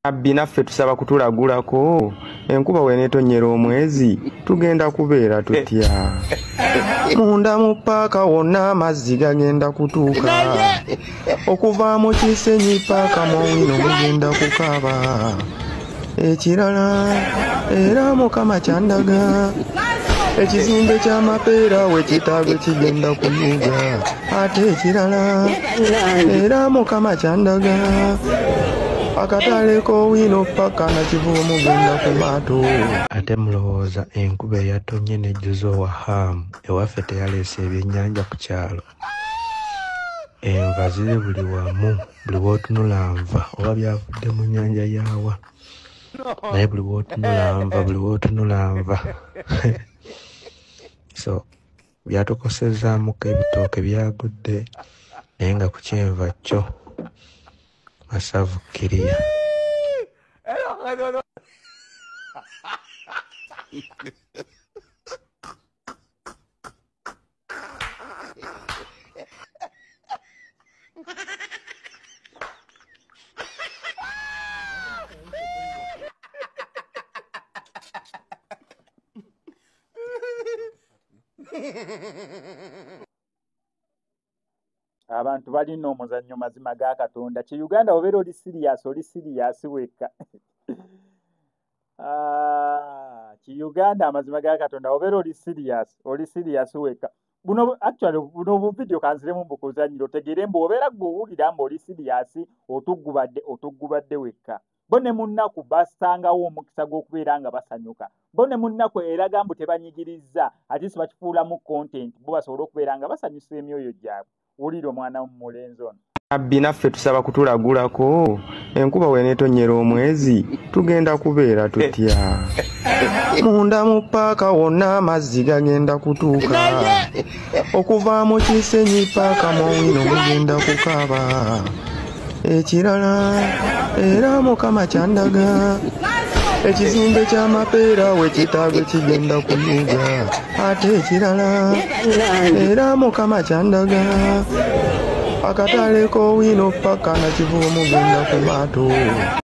Abbi naffe tusaba kutulagulako enkuba bw'eneetonnyera omwezi tugenda kubeera tutya. Munda mu paaka wonna amazzi gagenda kutuuka, okuva mu Kisenyi paaka Muwino mugenda kukaaba. Ekirala era Mukama kyandaga, ekizimbe ky'amapeera we kitaabe kigenda kunyuga. Ate ekirala era Mukama kyandaga, akatale k'Owino paka na Kivubo mugenda ku maato. Ate mulowooza enkuba eyatonye nejjuza owahamu ewaffe teyaleese ebyennyanja ku kyalo? Enva ziri buli wamu, buli w'otunula nva oba byavudde mu nnyanja yawa, naye buli w'otunula nva. So byatukosezaamuko ebitooke byagudde, naye nga ku kyenva kyo masavu kiriya. Abantu balina omuzannyo mazima ga Katonda. Ki Uganda obeera oli siriyaasi wekka. Ki Uganda amazima ga Katonda obeera oli siriyaasi wekka. Buno buvidiyo kanziremu mbukuzanyiro otegeere mbu obeera gw'owulira mbu oli siriyaasi otuggubadde wekka. Bo ne munnaku basangawo omukisa gw'okubeera nga basanyuka. Bo ne munnaku eraga mbu tebanyigirizza ate si bakifuulamu content bo basobole okubeera nga basanyusa emyoyo gyabwe. Wulira omwana w'omulenzi ono. Abbi naffe tusaba kutulagulako enkuba bw'eneetonnyera omwezi tugenda kubeera tutya. Munda mu paaka wonna amazzi gagenda kutuuka, okuva mu Kisenyi paaka Muwino mugenda kukaaba. Ekirala era Mukama kyandaga, ekizimbe ky'amapeera we kitaabe kigenda kunyuga. Ate ekirala era Mukama kyandaga, akatale k'Owino paka na Kivubo mugenda ku maato.